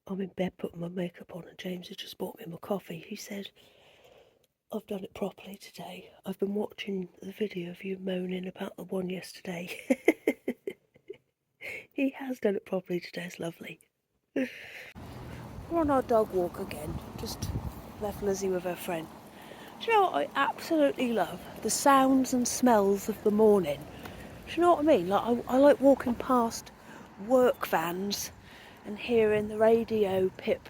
I'm in bed putting my makeup on and James has just bought me my coffee. He said, I've done it properly today. I've been watching the video of you moaning about the one yesterday. He has done it properly today, it's lovely. We're on our dog walk again, just left Lizzie with her friend. Do you know what I absolutely love? The sounds and smells of the morning. Do you know what I mean? Like I like walking past work vans and hearing the radio pip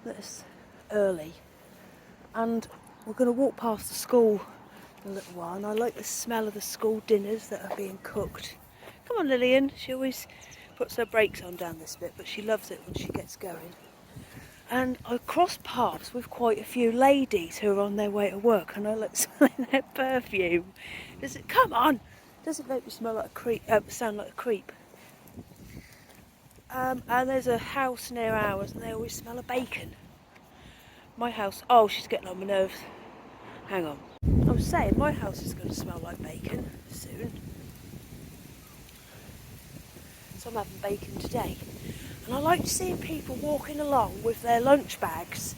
that's early. And we're going to walk past the school in a little while, and I like the smell of the school dinners that are being cooked. Come on, Lillian. She always puts her brakes on down this bit, but she loves it when she gets going. And I cross paths with quite a few ladies who are on their way to work, and I like smelling their perfume. Does it? Come on! Does it make me smell like a creep? Sound like a creep? And there's a house near ours, and they always smell of bacon. My house. Oh, she's getting on my nerves. Hang on. I was saying my house is going to smell like bacon soon. So I'm having bacon today. And I like seeing people walking along with their lunch bags.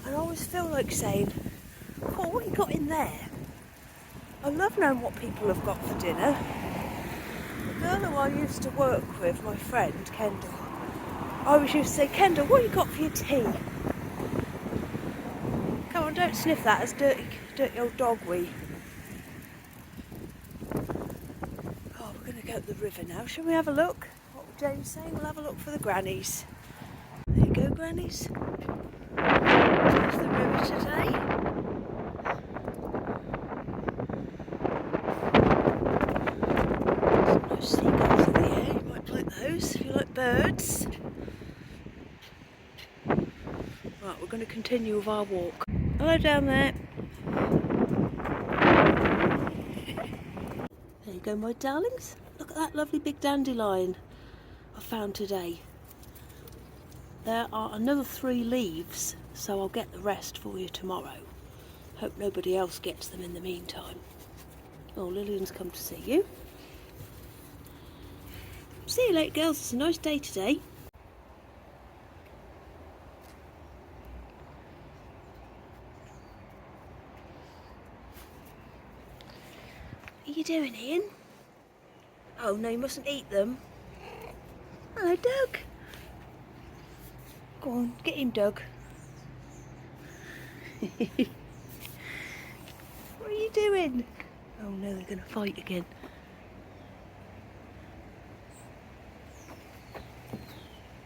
And I always feel like saying, oh, what you got in there? I love knowing what people have got for dinner. The girl who I used to work with, my friend Kendall, I always used to say, Kendall, what you got for your tea? Come on, don't sniff that, it's dirty old dog wee. Oh, we're going to go to the river now. Shall we have a look? What was James saying? We'll have a look for the grannies. There you go, grannies. There's the river today. Some nice seagulls in the air. You might like those if you like birds. Right, we're going to continue with our walk. Hello down there. There you go, my darlings. Look at that lovely big dandelion I found today. There are another 3 leaves, so I'll get the rest for you tomorrow. Hope nobody else gets them in the meantime. Oh, Lillian's come to see you. See you later, girls. It's a nice day today. What are you doing, Ian? Oh, no, you mustn't eat them. Hello, Doug. Go on, get him, Doug. What are you doing? Oh, no, they're going to fight again.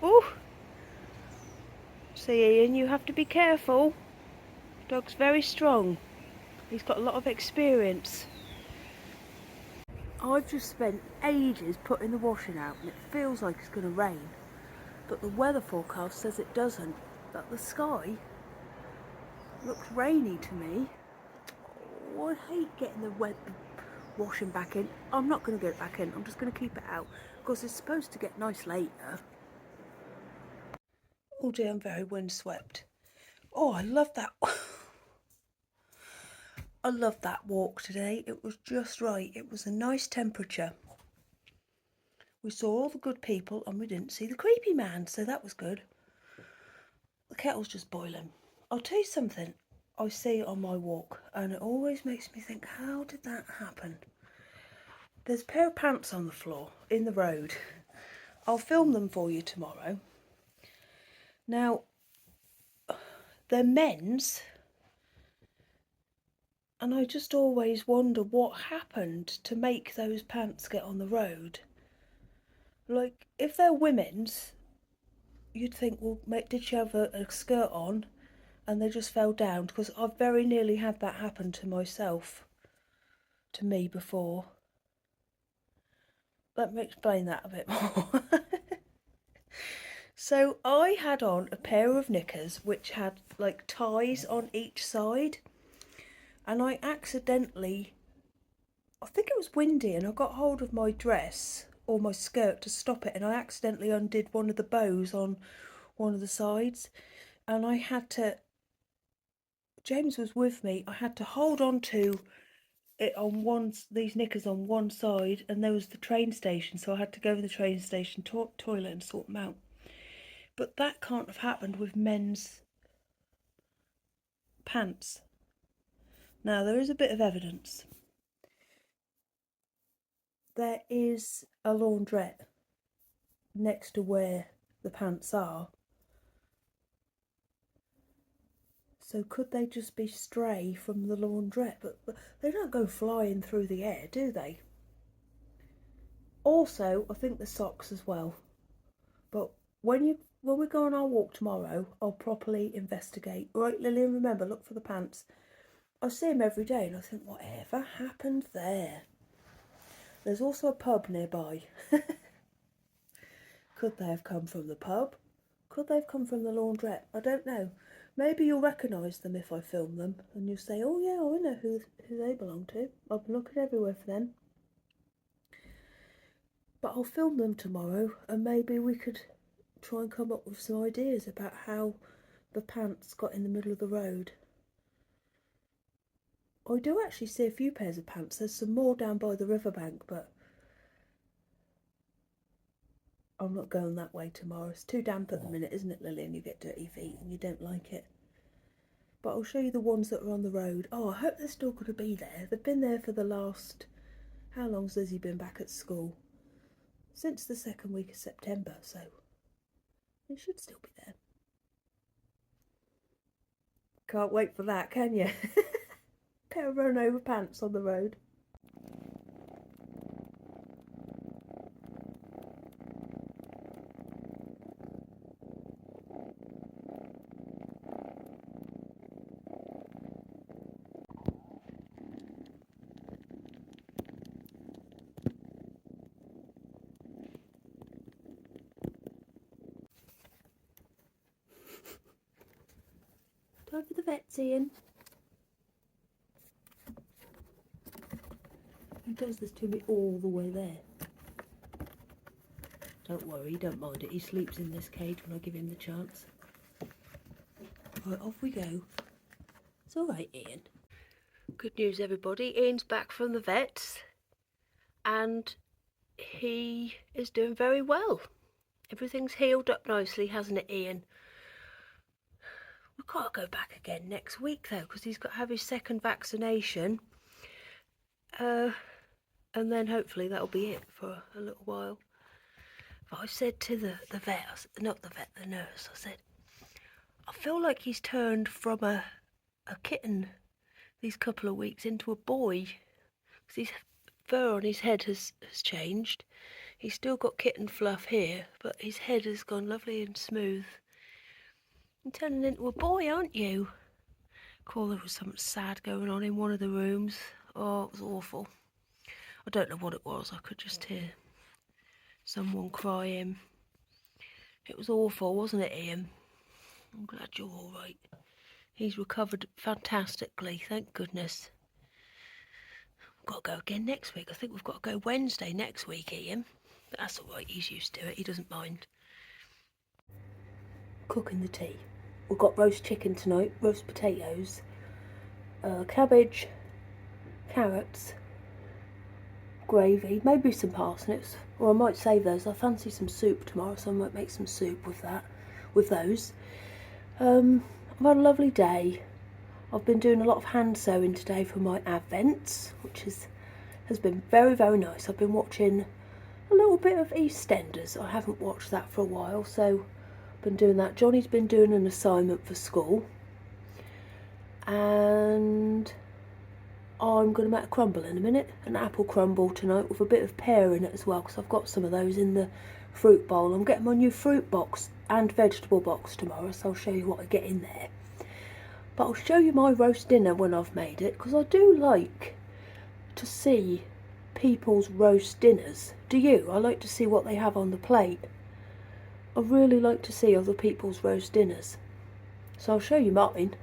Oh! See, Ian, you have to be careful. Doug's very strong. He's got a lot of experience. I've just spent ages putting the washing out and it feels like it's going to rain. But the weather forecast says it doesn't. But the sky looks rainy to me. Oh, I hate getting the washing back in. I'm not going to get it back in. I'm just going to keep it out because it's supposed to get nice later. Oh dear, I'm very windswept. Oh, I love that. I loved that walk today. It was just right. It was a nice temperature. We saw all the good people and we didn't see the creepy man, so that was good. The kettle's just boiling. I'll tell you something I see on my walk and it always makes me think, how did that happen? There's a pair of pants on the floor in the road. I'll film them for you tomorrow. Now, they're men's, and I just always wonder what happened to make those pants get on the road. Like, if they're women's, you'd think, well, did she have a skirt on and they just fell down? Because I've very nearly had that happen to me before. Let me explain that a bit more. So I had on a pair of knickers which had like ties on each side, and I accidentally, I think it was windy, and I got hold of my dress or my skirt to stop it, and I accidentally undid one of the bows on one of the sides, and I had to, James was with me, I had to hold on to it on these knickers on one side, and there was the train station, so I had to go to the train station toilet and sort them out. But that can't have happened with men's pants. Now, there is a bit of evidence. There is a laundrette next to where the pants are. So could they just be stray from the laundrette? But they don't go flying through the air, do they? Also, I think the socks as well. But when we go on our walk tomorrow, I'll properly investigate. Right, Lillian, remember, look for the pants. I see them every day and I think, whatever happened there? There's also a pub nearby. Could they have come from the pub? Could they have come from the laundrette? I don't know. Maybe you'll recognise them if I film them and you'll say, oh yeah, I know who they belong to. I've been looking everywhere for them. But I'll film them tomorrow and maybe we could try and come up with some ideas about how the pants got in the middle of the road. I do actually see a few pairs of pants. There's some more down by the riverbank, but I'm not going that way tomorrow. It's too damp at the minute, isn't it, Lily? And you get dirty feet and you don't like it. But I'll show you the ones that are on the road. Oh, I hope they're still going to be there. They've been there for the last... How long's Lizzie been back at school? Since the second week of September, so they should still be there. Can't wait for that, can you? Pair of run over pants on the road. Time for the vets, Ian. He does this to me all the way there. Don't worry, don't mind it. He sleeps in this cage when I give him the chance. Right, off we go. It's all right, Ian. Good news, everybody. Ian's back from the vets and he is doing very well. Everything's healed up nicely, hasn't it, Ian? We've got to go back again next week, though, because he's got to have his second vaccination. And then hopefully that'll be it for a little while. But I said to the vet, not the vet, the nurse, I said, I feel like he's turned from a kitten these couple of weeks into a boy. Because his fur on his head has changed. He's still got kitten fluff here, but his head has gone lovely and smooth. You're turning into a boy, aren't you? Cool, there was something sad going on in one of the rooms. Oh, it was awful. I don't know what it was. I could just hear someone crying. It was awful, wasn't it, Ian? I'm glad you're all right. He's recovered fantastically, thank goodness. We've got to go again next week. I think we've got to go Wednesday next week, Ian. But that's all right, he's used to it. He doesn't mind. Cooking the tea. We've got roast chicken tonight, roast potatoes, cabbage, carrots, gravy, maybe some parsnips, or I might save those. I fancy some soup tomorrow, so I might make some soup with those. I've had a lovely day. I've been doing a lot of hand sewing today for my advents, which has been very, very nice. I've been watching a little bit of EastEnders. I haven't watched that for a while, so I've been doing that. Johnny's been doing an assignment for school, and I'm going to make a crumble in a minute, an apple crumble tonight with a bit of pear in it as well, because I've got some of those in the fruit bowl. I'm getting my new fruit box and vegetable box tomorrow, so I'll show you what I get in there. But I'll show you my roast dinner when I've made it, because I do like to see people's roast dinners. Do you? I like to see what they have on the plate. I really like to see other people's roast dinners. So I'll show you mine.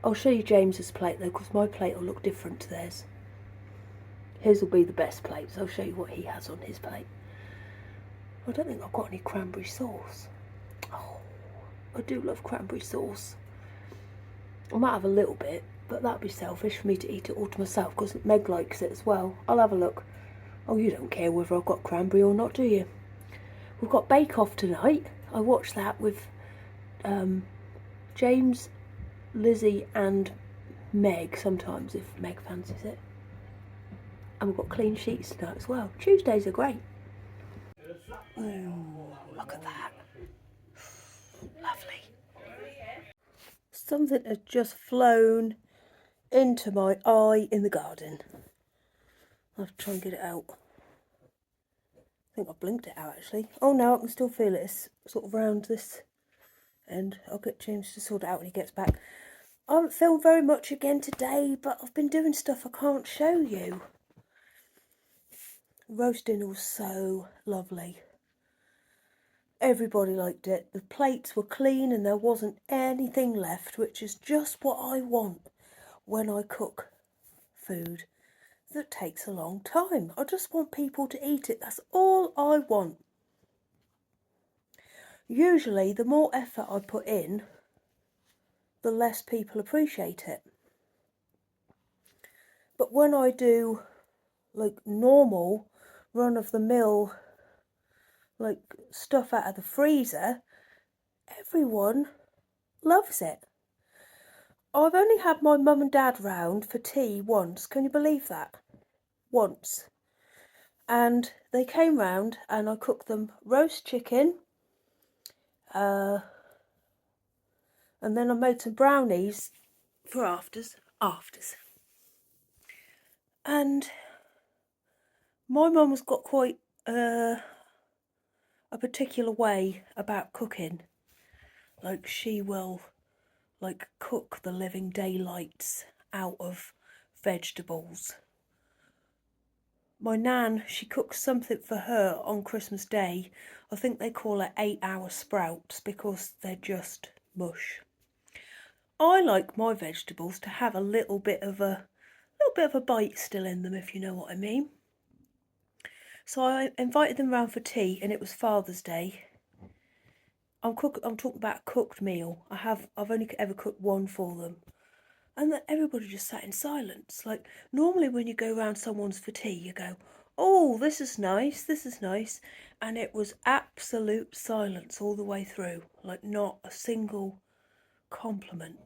I'll show you James's plate though, because my plate will look different to theirs. His will be the best plate, so I'll show you what he has on his plate. I don't think I've got any cranberry sauce. Oh, I do love cranberry sauce. I might have a little bit, but that'd be selfish for me to eat it all to myself, because Meg likes it as well. I'll have a look. Oh, you don't care whether I've got cranberry or not, do you? We've got Bake Off tonight. I watched that with James, Lizzie and Meg sometimes, if Meg fancies it. And we've got Clean Sheets tonight as well. Tuesdays are great. Ooh, look at that. Lovely. Something has just flown into my eye in the garden. I'll have to try and get it out. I think I blinked it out actually. Oh no, I can still feel it. It's sort of round this end. I'll get James to sort it out when he gets back. I haven't filmed very much again today, but I've been doing stuff I can't show you. Roast dinner was so lovely. Everybody liked it. The plates were clean and there wasn't anything left, which is just what I want when I cook food that takes a long time. I just want people to eat it. That's all I want. Usually, the more effort I put in, the less people appreciate it. But when I do like normal run-of-the-mill like stuff out of the freezer, everyone loves it. I've only had my mum and dad round for tea once. Can you believe that? Once. And they came round and I cooked them roast chicken. And then I made some brownies for afters. And my mum has got quite a particular way about cooking. Like she will like cook the living daylights out of vegetables. My nan, she cooks something for her on Christmas Day. I think they call it 8-hour sprouts because they're just mush. I like my vegetables to have a little bit of a bite still in them, if you know what I mean. So I invited them round for tea, and it was Father's Day. I'm talking about a cooked meal. I've only ever cooked one for them. And then everybody just sat in silence. Like, normally when you go round someone's for tea, you go, oh, this is nice. And it was absolute silence all the way through. Like, not a single compliment.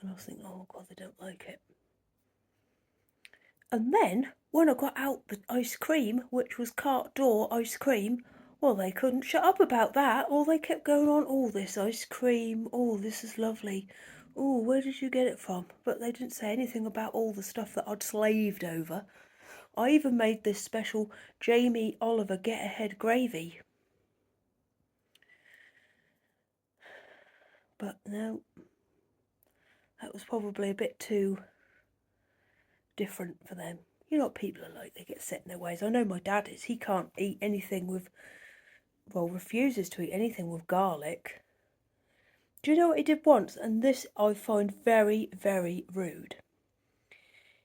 And I was thinking, oh, God, they don't like it. And then, when I got out the ice cream, which was cart door ice cream, well, they couldn't shut up about that. All they kept going on, oh, this ice cream, oh, this is lovely. Oh, where did you get it from? But they didn't say anything about all the stuff that I'd slaved over. I even made this special Jamie Oliver Get Ahead gravy. But no, that was probably a bit too different for them. You know what people are like, they get set in their ways. I know my dad is. He can't eat anything with, well, refuses to eat anything with garlic. Do you know what he did once? And this I find very, very rude.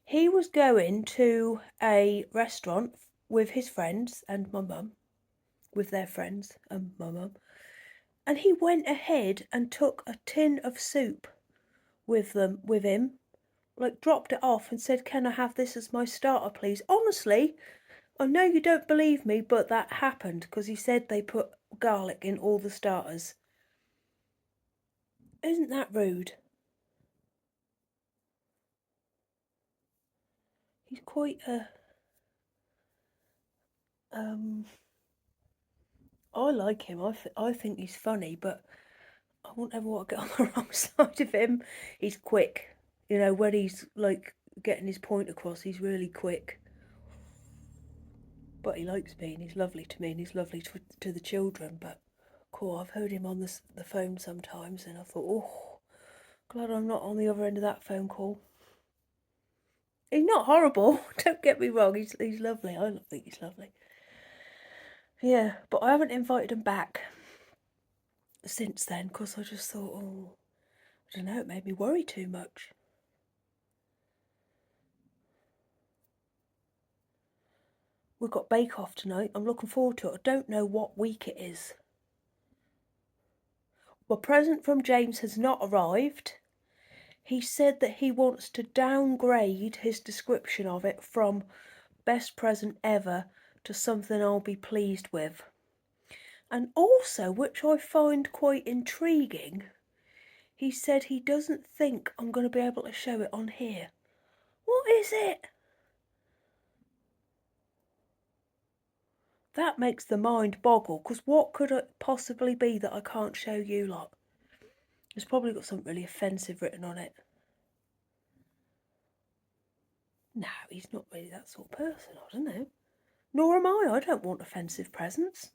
He was going to a restaurant with his friends and my mum, with their friends and my mum, and he went ahead and took a tin of soup with him, like dropped it off and said, can I have this as my starter, please? Honestly, I know you don't believe me, but that happened because he said they put garlic in all the starters. Isn't that rude? He's quite a I like him. I think he's funny, but I won't ever want to get on the wrong side of him. He's quick, you know, when he's like getting his point across, he's really quick. But he likes me, and he's lovely to me, and he's lovely to the children. But cool, I've heard him on the phone sometimes, and I thought, oh, glad I'm not on the other end of that phone call. He's not horrible. Don't get me wrong. He's lovely. I think he's lovely. Yeah, but I haven't invited him back since then because I just thought, oh, I don't know, it made me worry too much. We've got Bake Off tonight. I'm looking forward to it. I don't know what week it is. My present from James has not arrived. He said that he wants to downgrade his description of it from best present ever to something I'll be pleased with. And also, which I find quite intriguing, he said he doesn't think I'm going to be able to show it on here. What is it? That makes the mind boggle, because what could it possibly be that I can't show you lot? It's probably got something really offensive written on it. No, he's not really that sort of person, I don't know. Nor am I don't want offensive presents.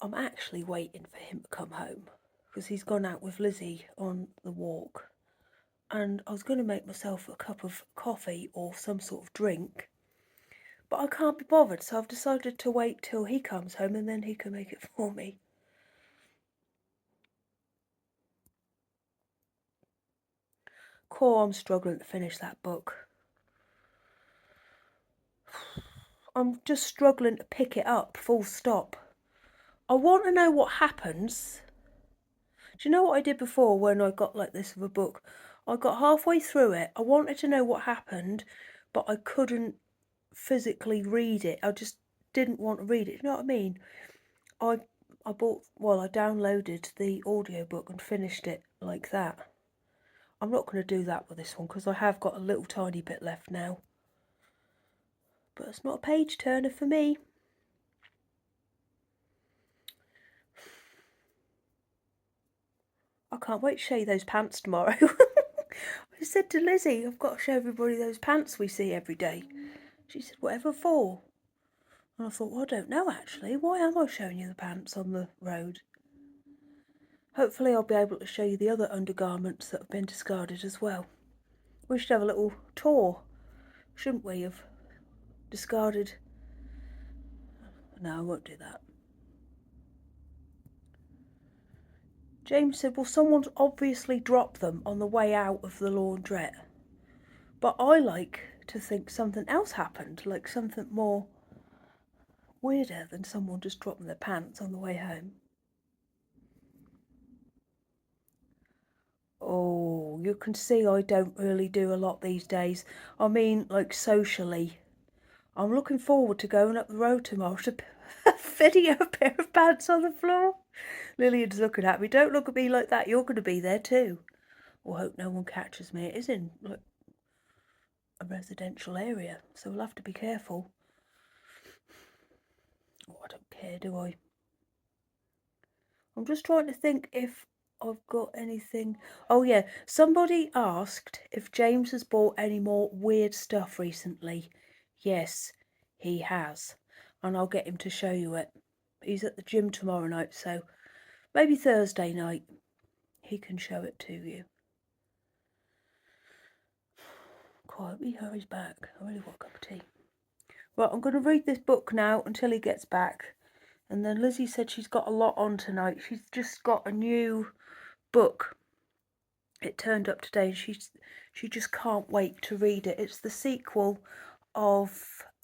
I'm actually waiting for him to come home, because he's gone out with Lizzie on the walk. And I was going to make myself a cup of coffee or some sort of drink, but I can't be bothered, so I've decided to wait till he comes home and then he can make it for me. I'm struggling to finish that book. I'm just struggling to pick it up, full stop. I want to know what happens. Do you know what I did before when I got like this with a book? I got halfway through it, I wanted to know what happened, but I couldn't physically read it. I just didn't want to read it, you know what I mean? I I downloaded the audiobook and finished it like that. I'm not going to do that with this one because I have got a little tiny bit left now. But it's not a page turner for me. I can't wait to show you those pants tomorrow. I said to Lizzie, I've got to show everybody those pants we see every day. She said, whatever for? And I thought, well, I don't know actually. Why am I showing you the pants on the road? Hopefully I'll be able to show you the other undergarments that have been discarded as well. We should have a little tour, shouldn't we, of discarded... No, I won't do that. James said, well, someone's obviously dropped them on the way out of the laundrette. But I like to think something else happened, like something more weirder than someone just dropping their pants on the way home. Oh, you can see I don't really do a lot these days. I mean, like socially. I'm looking forward to going up the road tomorrow to video a pair of pants on the floor. Lillian's looking at me. Don't look at me like that. You're going to be there too. Well, hope no one catches me. It is in like a residential area, so we'll have to be careful. Oh, I don't care, do I? I'm just trying to think if I've got anything. Oh yeah, somebody asked if James has bought any more weird stuff recently. Yes, he has. And I'll get him to show you it. He's at the gym tomorrow night, so maybe Thursday night he can show it to you. Quietly hurries back. I really want a cup of tea. Right, I'm going to read this book now until he gets back. And then Lizzie said she's got a lot on tonight. She's just got a new book. It turned up today and she just can't wait to read it. It's the sequel of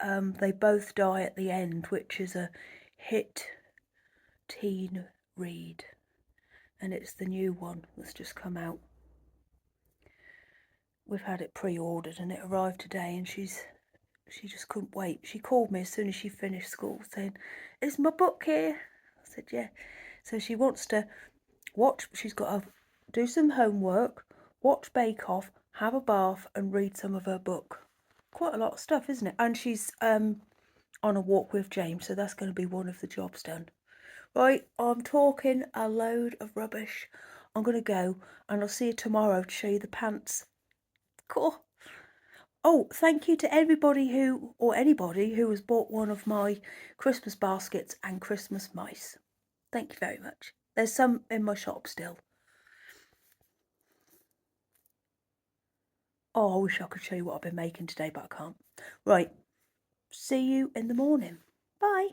They Both Die at the End, which is a hit teen read. And it's the new one that's just come out. We've had it pre-ordered and it arrived today and she just couldn't wait. She called me as soon as she finished school saying, is my book here? I said, yeah. So she wants to watch, she's got to do some homework, watch Bake Off, have a bath and read some of her book. Quite a lot of stuff, isn't it? And she's on a walk with James, so that's going to be one of the jobs done. Right, I'm talking a load of rubbish. I'm going to go and I'll see you tomorrow to show you the pants. Cool. Oh, thank you to anybody who has bought one of my Christmas baskets and Christmas mice. Thank you very much. There's some in my shop still. Oh, I wish I could show you what I've been making today, but I can't. Right, see you in the morning. Bye.